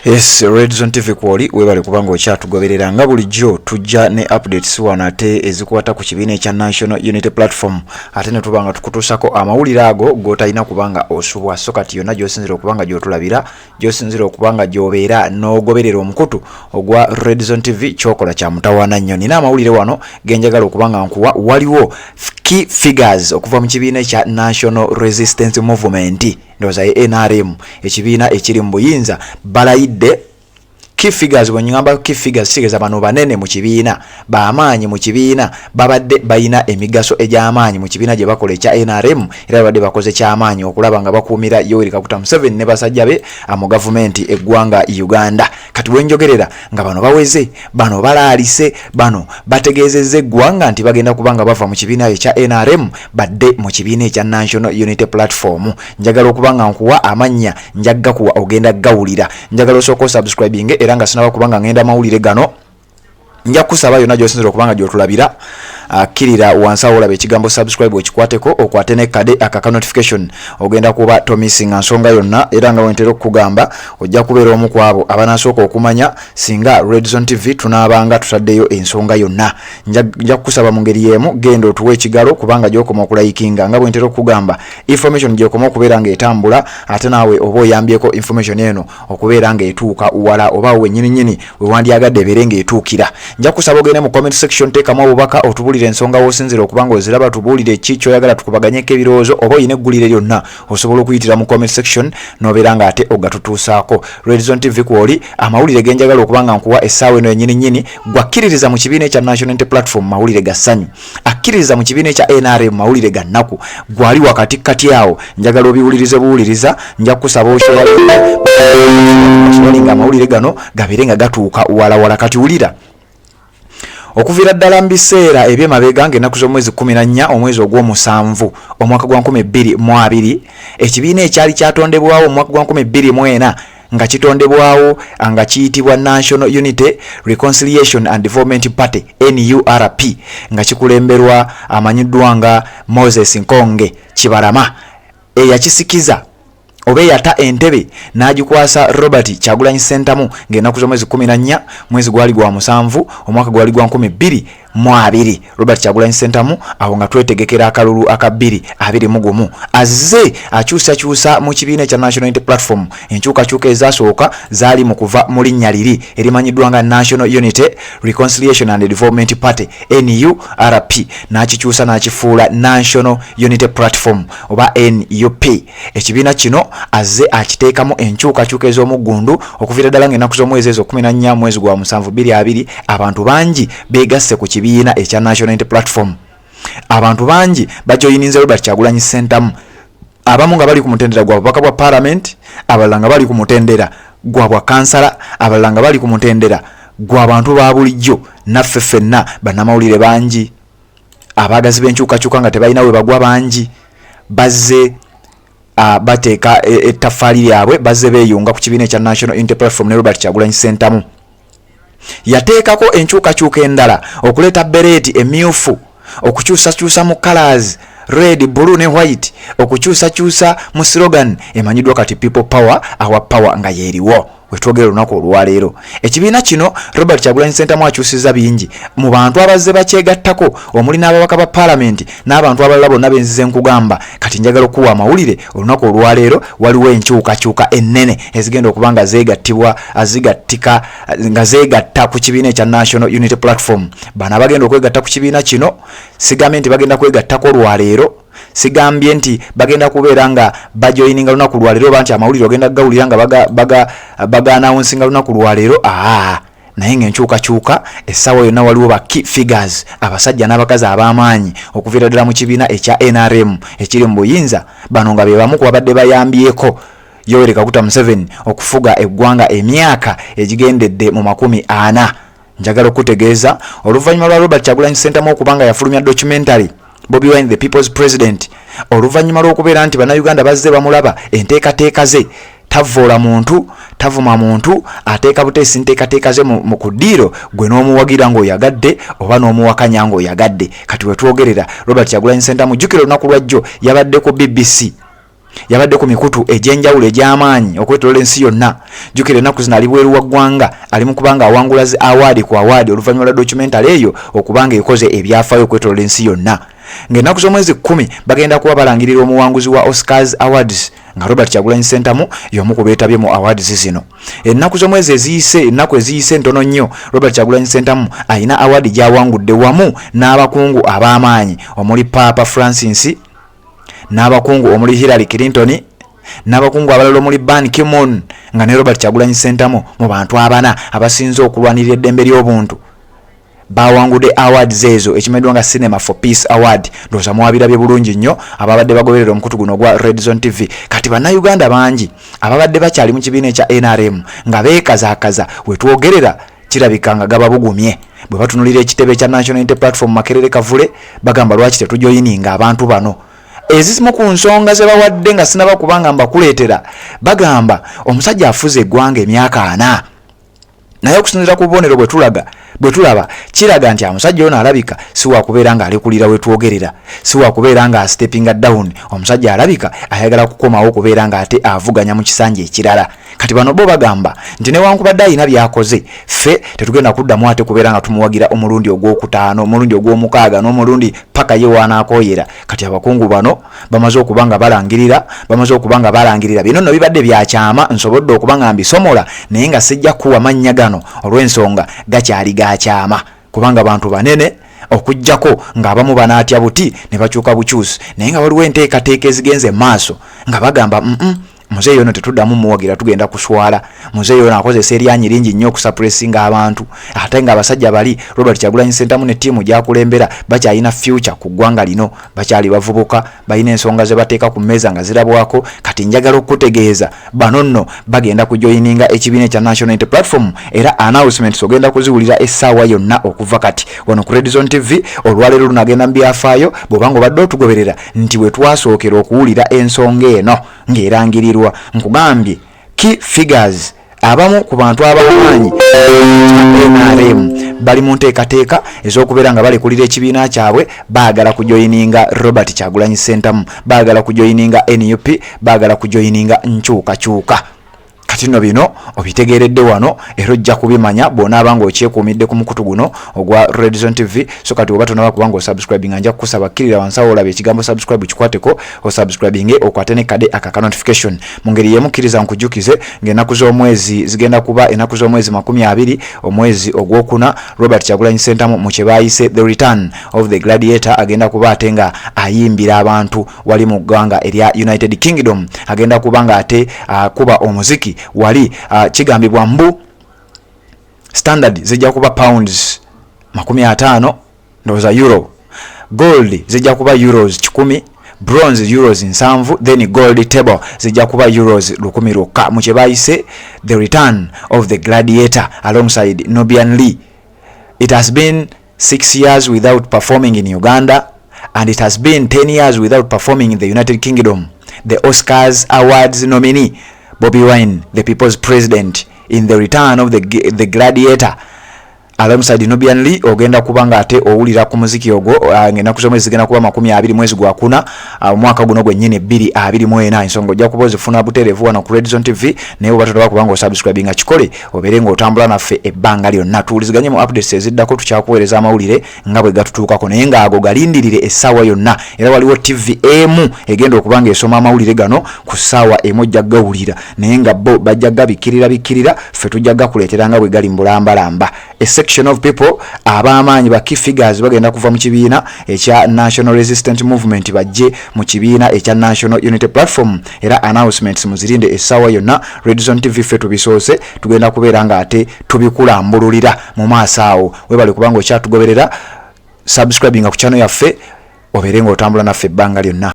Yes, Red Zone TV kwoli webale kubanga okyatugoberera nga bulijjo tujja ne updates wana ate ezikwata ku kibiina ekya National Unity Platform ate ne tubanga tukutusako amawulire ago gotalina kubanga osubwa so kati yonna gy'osinzira okubanga gy'otulabira gy'osinzira okubanga gy'obeera n'ogoberera omukutu ogwa Red Zone TV kyokola kya mutawaana nnyo. Nina amawulire wano genjagala okubanga nkuwa waliwo key figures okuva mu kibiina ekya National Resistance Movement ndoza NRM ekibiina ekiri mu buyinza balayidde key figures bonyamba key figures sigeza bano banene mu kibiina baamaanyi mu kibiina babadde bayina emigaso egy'amaanyi mu kibiina gye bakola ekya NRM era babadde bakoze ky'amaanyi okulaba nga bakuumira Yoweri Kaguta Museveni ne basajja be mu gavumenti eggwanga Uganda. Kati wenjogerera nga bano baweze bano balaalise bano bategeezezza eggwanga nti bagenda kubanga bava mu kibiina ekya NRM badde mu kibiina ekya National Unity Platform. Njagala okubanga nkuwa amannya njagga kuwa ogenda gawulira njagala osoko subscribing era nga sinaba kubanga ngenda mawulire gano nja kusaba yonna gy'osinzira okubanga gy'otulabira kirira wansi awo olaba ekigambo subscribe okikwateko okwate ne kade akaka notification ogenda kuba tomisinga nsonga yonna era nga wentera okugamba ojja kubeera omu ku abo abanasooka okumanya singa Red Zone TV tunaabanga tutaddeyo ensonga yonna. Nja kusaba mu ngeri y'emu genda otuwe ekigalo kubanga gy'okoma okulayikinga nga wentera okugamba information gy'okoma okubeera ng'etambula ate naawe oba oyambyeko information eno okubeera ng'etuuka wala oba wennyini we wandyagadde ebeere ng'etuukira. Nja kusaba ogende mu comment section teekamu obubaka otubulire ensonga w'osinzira okubanga oziraba tubulire ki ky'oyagala tukubaganyeko ebirowoozo oba oyina eggulire lyonna osobola okuyitira mu comment section n'obeera nga ate ogatutuusaako. Red Zone TV kwoli amawulire genjagala okubanga nkuwa essaawa eno yennyini gwakkiririza mu kibiina ekya National Unity Platform mawulire ga ssanyu akkiririza mu kibiina ekya NRM mawulire ga nnaku gwali wakati kati awo njagala obiwulirize buwuliriza nja kusaba oshalinga amawulire gano gabeere nga gatuuka wala kati wulira. Okuvira ddala mu biseera eby'emabega ng'ennaku z'omwezi 14 omwezi ogw'omusanvu omwaka gwa 2022 ekibiina ekyali kyatondebwawo omwaka gwa 2024 nga kitondebwawo nga kiyitibwa National Unity Reconciliation and Development Party NURP nga kikulemberwa amanyiddwa nga Moses Nkonge Kibalama eyakisikiza oba yata entebe n'agikwasa Robert Kyagulanyi Ssentamu ng'ennaku z'omwezi 14 mwezi gwali gwa musanvu omwaka gwali gwa 2022 Robert Kyagulanyi Ssentamu awo nga twetegekera akalulu aka 2021 azze akyusa mu kibiina ekya National Unity Platform enkyukakyuka ezasooka zaali mu kuva mu linnya liri erimanyiddwa nga National Unity Reconciliation and Development Party NURP n'akikyusa n'akifuula National Unity Platform oba NUP. Ekibiina kino azze akiteekamu enkyukakyuka ez'omuggundu okuviira ddala ng'ennaku z'omwezi ezo 14 mwezi gwa musanvu 2022 abantu bangi beegasse ku kibiina ekya National Unity Platform. Abantu bangi bajoyininze Robert Kyagulanyi Ssentamu abamu nga bali ku mutendera gwa bubaka bwa Parliament abalala nga bali ku mutendera gwa bwa kansala abalala nga bali ku mutendera gwa bantu ba bulijjo naffe ffenna bannamawulire bangi abaagazi b'enkyukakyuka nga tebalina we bagwa bangi bazze bateeka ettaffaali lyabwe bazze beeyunga ku kibiina ekya National Unity Platform ne Robert Kyagulanyi Ssentamu yateekako enkyukakyuka endala okuleeta bereeti emyufu okukyusakyusa mu colors red blue ne white okukyusakyusa mu slogan emanyiddwa kati people power our power nga yeeriwo wetwogera olunaku olwaleero. Ekibiina kino Robert Kyagulanyi Ssentamu akyusizza bingi mu bantu abazze bakyegattako omuli n'ababaka ba Parliament n'abantu abalala bonna benzize nkugamba kati njagala okuwa amawulire olunaku olwaleero waliwo enkyukakyuka ennene ezigenda okuba nga zeegatta ku kibiina ekya National Unity Platform. Bano abagenda okwegatta ku kibiina kino sigambye nti bagenda kwegattako olwaleero sigambye nti bagenda kubeera nga bajoyininga lunaku lwaleero oba nti amawulire ogenda gawulira nga bagaanawunsinga lunaku lwaleero naye ng'enkyukakyuka essaawa yonna waliwo ba key figures abasajja n'abakazi ab'amaanyi okuviira ddala mu kibiina ekya NRM ekiri mu buyinza bano nga be bamu ku babadde bayambyeko Yoweri Kaguta Museveni okufuga eggwanga emyaka egigendedde mu 40. Njagala okutegeeza oluvannyuma lwa Robert Kyagulanyi Ssentamu okubanga yafulumya documentary Bobi Wine the People's President oluvannyuma lw'okubeera nti bannayuganda bazze bamulaba enteekateeka ze tavvoola muntu tavuma muntu ateeka buteesi nteekateeka ze mu kuddiiro gwe n'omuwagira ng'oyagadde oba n'omuwakanya ng'oyagadde. Kati wetwogerera Robert Kyagulanyi Ssentamu jjukira olunaku lwajjo yabadde ku BBC yabadde ku mikutu egy'enjawulo egy'amaanyi okwetoolola ensi yonna. Jjukira ennaku zino ali bweru wa ggwanga, ali mu kubanga awangula zi award ku award oluvannyuma lwa documentary eyo okubanga ekoze ebyafaayo okwetoolola ensi yonna. Ng'ennaku z'omwezi 10 bagenda kuba balangirira omuwanguzi wa Oscars Awards nga Robert Kyagulanyi Ssentamu y'omu ku beetabye mu awards zino. Ennaku z'omwezi eziyise ntono nnyo, Robert Kyagulanyi Ssentamu alina award gy'awangudde wamu n'abakungu ab'amaanyi omuli Papa Francis, n'abakungu omuli Hillary Clinton, n'abakungu abalala omuli Ban Ki-moon, nga ne Robert Kyagulanyi Ssentamu mu bantu abana abasinze okulwanirira eddembe ly'obuntu bawangudde awards ezo ekimeddwa nga Cinema for Peace Award. Ndowooza mwabirabye bulungi nnyo ababadde bagoberera omukutu guno ogwa Red Zone TV. Kati bannayuganda bangi ababadde bakyali mu kibiina ekya NRM nga beekazaakaza wetwogerera kirabika nga gaba bugumye bwe batunulira ekitebe ekya National Unity Platform Makerere Kavule bagamba lwaki tetujoyininga abantu bano. Ezimu ku nsonga ze bawadde nga sinaba kubanga mbakuleetera, bagamba omusajja afuze eggwanga emyaka 4 naye okusinziira ku bubonero bwe tulaba kiraga nti omusajja ono alabika si wakubeera nga alekulira wetwogerera, si wakubeera nga stepping down. Omusajja alabika ayagala kukomawo okubeera nga ate avuganya mu kisanja ekirala. Kati bano bo bagamba nti newankubadde alina byakoze, ffe tetugenda kuddamu ate kubeera nga tumuwagira omulundi ogw'okutaano, omulundi ogw'omukaaga n'omulundi paka ye waanakooyera. Kati abakungu bano bamaze okubanga balangirira bino nno bibadde byakyama nsobodde okubanga mbisomola naye nga sijja kuwa mannya gano olw'ensonga gakyali gakyama kubanga abantu banene okujjako ng'abamu banaatya buti ne bakyuka bukyusi, naye nga waliwo enteekateeka ezigenze maaso nga bagamba muzeeyi ono tetuddamu muwagira tugenda kuswala. Muzeeyi ono akozesa eryanyi lingi nnyo okusuppressinga abantu ate nga abasajja bali Robert Kyagulanyi Ssentamu ne ttiimu gyakulembera bakyalina future ku ggwanga lino, bakyali bavubuka, balina ensonga ze bateeka ku mmeeza nga zirabwako. Kati njagala okutegeeza bano nno bagenda kujoyininga ekibiina ekya National Unity Platform era announcements ogenda kuziwulira essaawa yonna okuva kati wano ku Red Zone TV. Olwaleero lunagenda mu byafaayo bw'obanga obadde otugoberera nti we twasookera okuwulira ensonga eno ng'erangirirwa. Nkugambye key figures abamu ku bantu ab'amaanyi NRM bali mu nteekateeka ez'okubeera nga balekulira ekibiina kyabwe, baagala kujoyininga Robert Kyagulanyi Ssentamu, baagala kujoyininga NUP, baagala kujoyininga nkyukakyuka. Kati nno bino obitegeeredde wano era ojja kubimanya bw'onaabanga okyekuumidde ku mukutu guno ogwa Red Zone TV. So kati oba tonaba kubanga osubscribing nja kukusaba kkirira wansi awo olaba ekigambo subscribe kikwateko osubscribinge okwate ne kade aka notification. Mu ngeri y'emu kkiriza nkujjukize ng'ennaku z'omwezi zigenda kuba ennaku z'omwezi 20 omwezi ogwokuna Robert Kyagulanyi Ssentamu mu kye baayise The Return of the Gladiator agenda kuba ate nga ayimbira abantu wali mu ggwanga erya United Kingdom. Agenda kuba nga ate kuba omuziki wali kigambibwa mbu standard zijja kuba pounds 50, ndowooza euro. Gold zijja kuba euros 10, bronze euros 7, then gold table zijja kuba euros 10 mu kye bayise The Return of the Gladiator alongside Nubian Lee. It has been 6 years without performing in Uganda and it has been 10 years without performing in the United Kingdom. The Oscars Awards nominee Bobi Wine, the people's president, in The Return of the Gladiator alongside Nubian Lee ogenda kubanga ate owulira ku muziki ogwo ng'ennaku z'omwezi zigenda kuba 20 mwezi gwa kuna omwaka guno gwennyini 2024. Ensonga ojja kuba ozifuna butereevu wano ku Red Zone TV naye oba totoba kubanga osubscribinga kikole obeere ng'otambula naffe ebbanga lyonna. Tuwuliziganye mu updates eziddako tukyakuweereza amawulire nga bwe gatutuukako naye ng'ago galindirire essaawa yonna. Era waliwo TV emu egenda okubanga esoma amawulire gano ku ssaawa emu ojja gawulira naye nga bo bajja gabikkirira ffe tujja gakuleetera nga bwe gali mbulambalamba. A section of people ab'amaanyi ba key figures bagenda kuva mu kibiina ekya National Resistance Movement bajje mu kibiina ekya National Unity Platform era announcements muzirinde essaawa yonna. Red Zone TV ffe tubisoose tugenda kubeera nga ate tubikulambululira mu maaso awo. Webale kubanga okyatugoberera subscribing ku channel yaffe obeere ng'otambula naffe ebbanga lyonna.